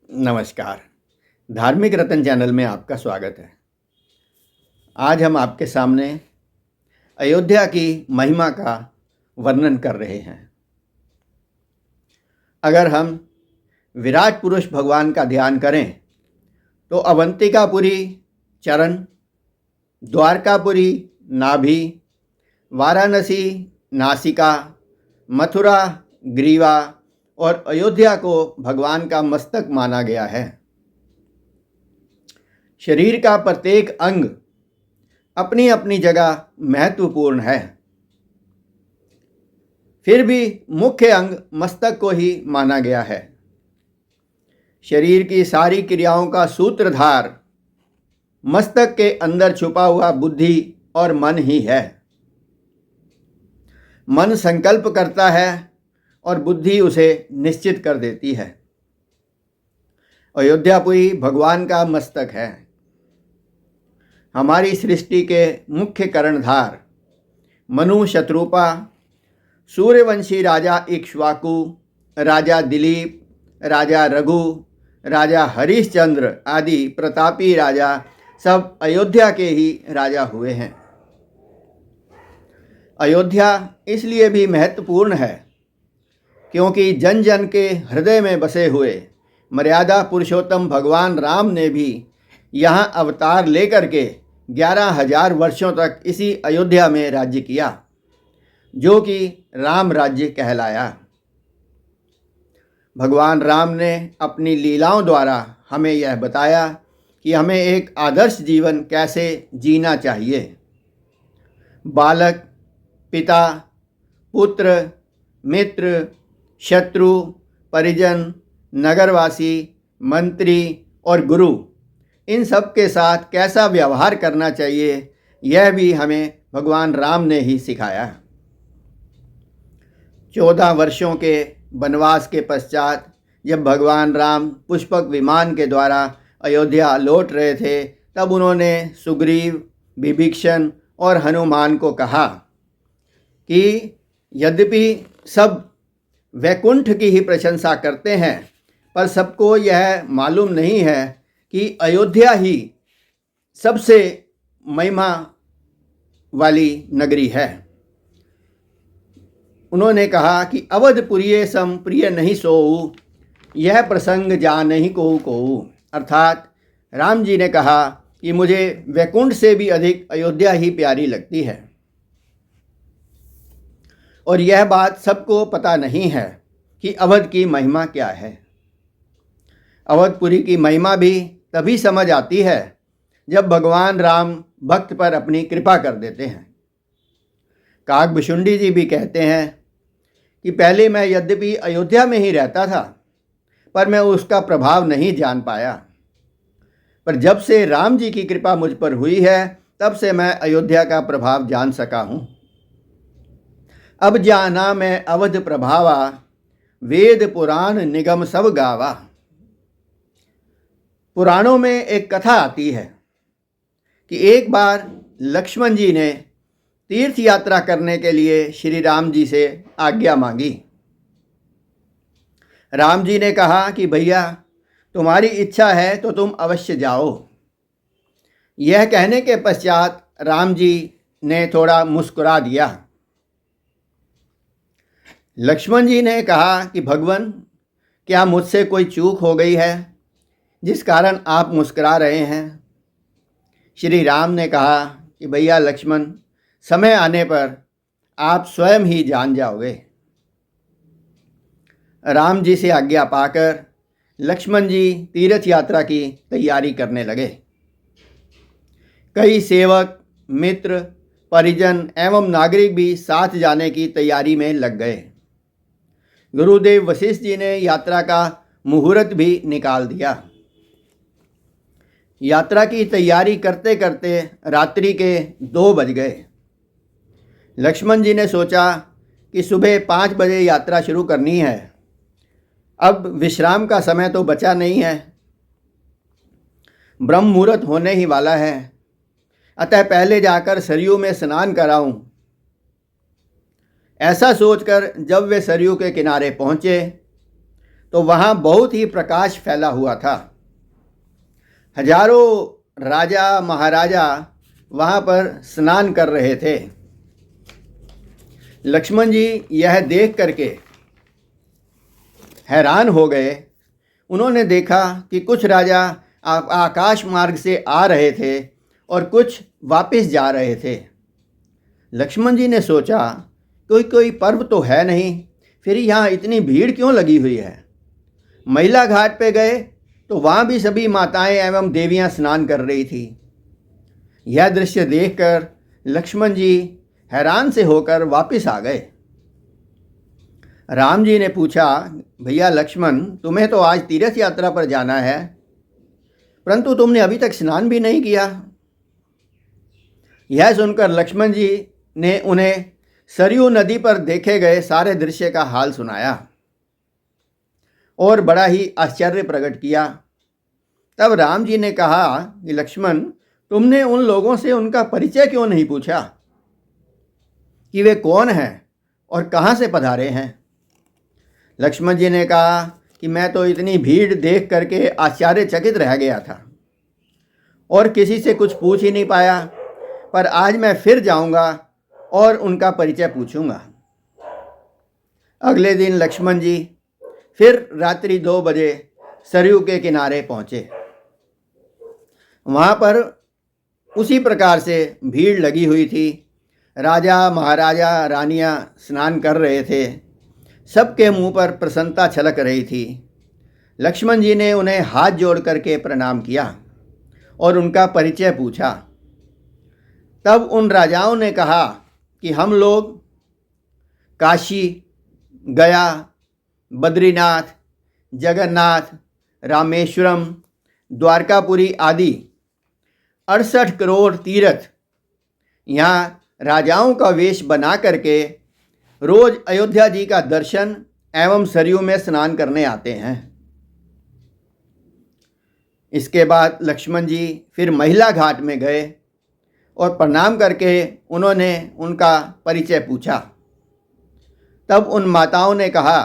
नमस्कार। धार्मिक रतन चैनल में आपका स्वागत है। आज हम आपके सामने अयोध्या की महिमा का वर्णन कर रहे हैं। अगर हम विराट पुरुष भगवान का ध्यान करें तो अवंतिकापुरी चरण, द्वारकापुरी नाभि, वाराणसी नासिका, मथुरा ग्रीवा और अयोध्या को भगवान का मस्तक माना गया है। शरीर का प्रत्येक अंग अपनी अपनी जगह महत्वपूर्ण है, फिर भी मुख्य अंग मस्तक को ही माना गया है। शरीर की सारी क्रियाओं का सूत्रधार मस्तक के अंदर छुपा हुआ बुद्धि और मन ही है। मन संकल्प करता है और बुद्धि उसे निश्चित कर देती है। अयोध्यापुरी भगवान का मस्तक है। हमारी सृष्टि के मुख्य कर्णधार मनु शत्रुपा, सूर्यवंशी राजा इक्ष्वाकु, राजा दिलीप, राजा रघु, राजा हरिश्चंद्र आदि प्रतापी राजा सब अयोध्या के ही राजा हुए हैं। अयोध्या इसलिए भी महत्वपूर्ण है क्योंकि जन जन के हृदय में बसे हुए मर्यादा पुरुषोत्तम भगवान राम ने भी यहाँ अवतार लेकर के 11,000 वर्षों तक इसी अयोध्या में राज्य किया, जो कि राम राज्य कहलाया। भगवान राम ने अपनी लीलाओं द्वारा हमें यह बताया कि हमें एक आदर्श जीवन कैसे जीना चाहिए। बालक, पिता, पुत्र, मित्र, शत्रु, परिजन, नगरवासी, मंत्री और गुरु, इन सब के साथ कैसा व्यवहार करना चाहिए, यह भी हमें भगवान राम ने ही सिखाया। 14 वर्षों के वनवास के पश्चात जब भगवान राम पुष्पक विमान के द्वारा अयोध्या लौट रहे थे, तब उन्होंने सुग्रीव, विभीषण और हनुमान को कहा कि यद्यपि सब वैकुंठ की ही प्रशंसा करते हैं, पर सबको यह मालूम नहीं है कि अयोध्या ही सबसे महिमा वाली नगरी है। उन्होंने कहा कि अवधपुरी सम प्रिय नहीं सोऊ, यह प्रसंग जा नहीं कोऊ। अर्थात राम जी ने कहा कि मुझे वैकुंठ से भी अधिक अयोध्या ही प्यारी लगती है। और यह बात सबको पता नहीं है कि अवध की महिमा क्या है। अवधपुरी की महिमा भी तभी समझ आती है जब भगवान राम भक्त पर अपनी कृपा कर देते हैं। काकभुशुंडी जी भी कहते हैं कि पहले मैं यद्यपि अयोध्या में ही रहता था, पर मैं उसका प्रभाव नहीं जान पाया, पर जब से राम जी की कृपा मुझ पर हुई है, तब से मैं अयोध्या का प्रभाव जान सका हूँ। अब जाना मैं अवध प्रभावा, वेद पुराण निगम सब गावा। पुराणों में एक कथा आती है कि एक बार लक्ष्मण जी ने तीर्थ यात्रा करने के लिए श्री राम जी से आज्ञा मांगी। राम जी ने कहा कि भैया, तुम्हारी इच्छा है तो तुम अवश्य जाओ। यह कहने के पश्चात राम जी ने थोड़ा मुस्कुरा दिया। लक्ष्मण जी ने कहा कि भगवान, क्या मुझसे कोई चूक हो गई है जिस कारण आप मुस्कुरा रहे हैं? श्री राम ने कहा कि भैया लक्ष्मण, समय आने पर आप स्वयं ही जान जाओगे। राम जी से आज्ञा पाकर लक्ष्मण जी तीर्थ यात्रा की तैयारी करने लगे। कई सेवक, मित्र, परिजन एवं नागरिक भी साथ जाने की तैयारी में लग गए। गुरुदेव वशिष्ठ जी ने यात्रा का मुहूर्त भी निकाल दिया। यात्रा की तैयारी करते करते रात्रि के 2 बज गए। लक्ष्मण जी ने सोचा कि सुबह 5 बजे यात्रा शुरू करनी है। अब विश्राम का समय तो बचा नहीं है, ब्रह्म मुहूर्त होने ही वाला है, अतः पहले जाकर सरयू में स्नान कराऊं। ऐसा सोचकर जब वे सरयू के किनारे पहुँचे तो वहाँ बहुत ही प्रकाश फैला हुआ था। हजारों राजा महाराजा वहाँ पर स्नान कर रहे थे। लक्ष्मण जी यह देख करके हैरान हो गए। उन्होंने देखा कि कुछ राजा आकाश मार्ग से आ रहे थे और कुछ वापस जा रहे थे। लक्ष्मण जी ने सोचा कोई कोई पर्व तो है नहीं, फिर यहाँ इतनी भीड़ क्यों लगी हुई है। महिला घाट पे गए तो वहाँ भी सभी माताएं एवं देवियाँ स्नान कर रही थी। यह दृश्य देखकर लक्ष्मण जी हैरान से होकर वापस आ गए। राम जी ने पूछा, भैया लक्ष्मण, तुम्हें तो आज तीर्थ यात्रा पर जाना है, परंतु तुमने अभी तक स्नान भी नहीं किया। यह सुनकर लक्ष्मण जी ने उन्हें सरयू नदी पर देखे गए सारे दृश्य का हाल सुनाया और बड़ा ही आश्चर्य प्रकट किया। तब राम जी ने कहा कि लक्ष्मण, तुमने उन लोगों से उनका परिचय क्यों नहीं पूछा कि वे कौन हैं और कहाँ से पधारे हैं। लक्ष्मण जी ने कहा कि मैं तो इतनी भीड़ देख करके आश्चर्यचकित रह गया था और किसी से कुछ पूछ ही नहीं पाया, पर आज मैं फिर जाऊंगा और उनका परिचय पूछूंगा। अगले दिन लक्ष्मण जी फिर रात्रि 2 बजे सरयू के किनारे पहुँचे। वहाँ पर उसी प्रकार से भीड़ लगी हुई थी। राजा महाराजा रानियाँ स्नान कर रहे थे। सबके मुंह पर प्रसन्नता छलक रही थी। लक्ष्मण जी ने उन्हें हाथ जोड़ करके प्रणाम किया और उनका परिचय पूछा। तब उन राजाओं ने कहा कि हम लोग काशी, गया, बद्रीनाथ, जगन्नाथ, रामेश्वरम, द्वारकापुरी आदि 68 करोड़ तीर्थ यहाँ राजाओं का वेश बना करके रोज अयोध्या जी का दर्शन एवं सरयू में स्नान करने आते हैं। इसके बाद लक्ष्मण जी फिर महिला घाट में गए और प्रणाम करके उन्होंने उनका परिचय पूछा। तब उन माताओं ने कहा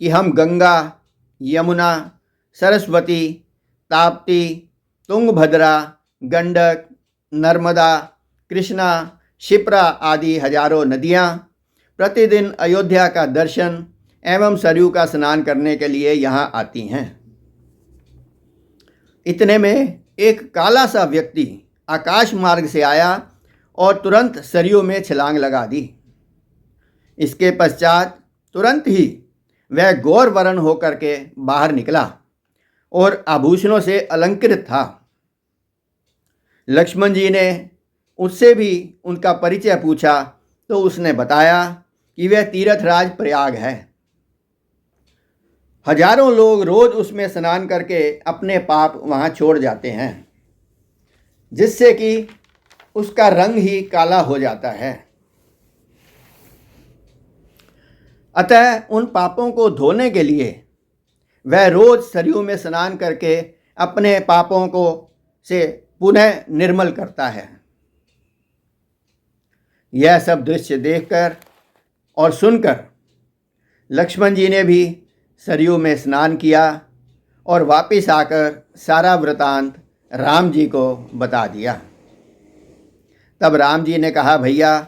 कि हम गंगा, यमुना, सरस्वती, ताप्ती, तुंगभद्रा, गंडक, नर्मदा, कृष्णा, क्षिप्रा आदि हजारों नदियाँ प्रतिदिन अयोध्या का दर्शन एवं सरयू का स्नान करने के लिए यहाँ आती हैं। इतने में एक काला सा व्यक्ति आकाश मार्ग से आया और तुरंत सरयू में छलांग लगा दी। इसके पश्चात तुरंत ही वह गौर वर्ण होकर के बाहर निकला और आभूषणों से अलंकृत था। लक्ष्मण जी ने उससे भी उनका परिचय पूछा तो उसने बताया कि वह तीर्थराज प्रयाग है। हजारों लोग रोज उसमें स्नान करके अपने पाप वहाँ छोड़ जाते हैं, जिससे कि उसका रंग ही काला हो जाता है। अतः उन पापों को धोने के लिए वह रोज सरयू में स्नान करके अपने पापों को से पुनः निर्मल करता है। यह सब दृश्य देखकर और सुनकर लक्ष्मण जी ने भी सरयू में स्नान किया और वापस आकर सारा वृतांत राम जी को बता दिया। तब राम जी ने कहा, भैया,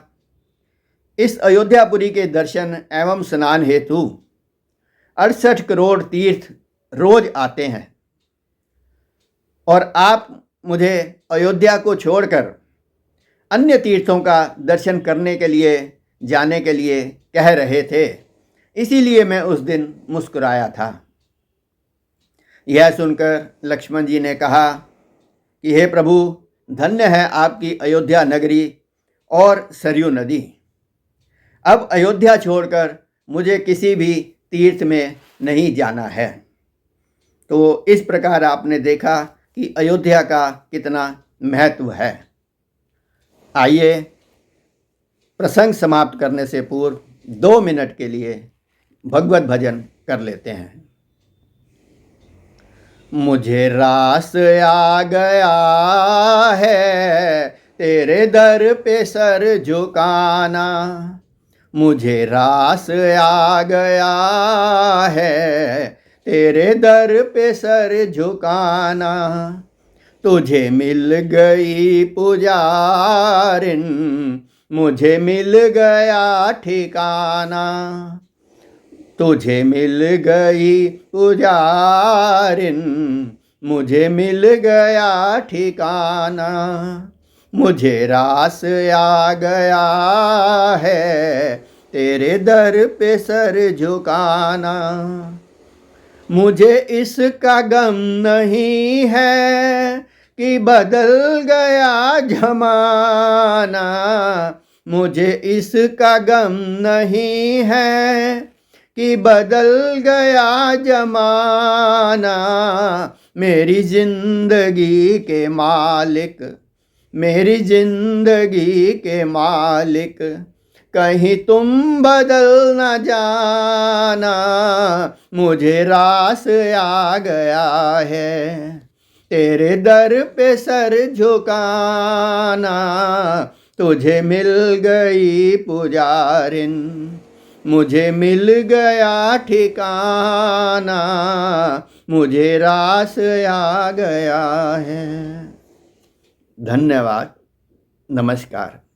इस अयोध्यापुरी के दर्शन एवं स्नान हेतु 68 करोड़ तीर्थ रोज आते हैं और आप मुझे अयोध्या को छोड़कर अन्य तीर्थों का दर्शन करने के लिए जाने के लिए कह रहे थे, इसीलिए मैं उस दिन मुस्कुराया था। यह सुनकर लक्ष्मण जी ने कहा कि हे प्रभु, धन्य है आपकी अयोध्या नगरी और सरयू नदी। अब अयोध्या छोड़कर मुझे किसी भी तीर्थ में नहीं जाना है। तो इस प्रकार आपने देखा कि अयोध्या का कितना महत्व है। आइए प्रसंग समाप्त करने से पूर्व 2 मिनट के लिए भगवत भजन कर लेते हैं। मुझे रास आ गया है तेरे दर पे सर झुकाना, मुझे रास आ गया है तेरे दर पे सर झुकाना। तुझे मिल गई पुजारिन, मुझे मिल गया ठिकाना। तुझे मिल गई पुजारिन, मुझे मिल गया ठिकाना। मुझे रास आ गया है तेरे दर पे सर झुकाना। मुझे इसका गम नहीं है कि बदल गया जमाना। मुझे इसका गम नहीं है कि बदल गया जमाना। मेरी जिंदगी के मालिक, मेरी जिंदगी के मालिक, कहीं तुम बदल न जाना। मुझे रास आ गया है तेरे दर पे सर झुकाना। तुझे मिल गई पुजारिन, मुझे मिल गया ठिकाना। मुझे रास आ गया है। धन्यवाद। नमस्कार।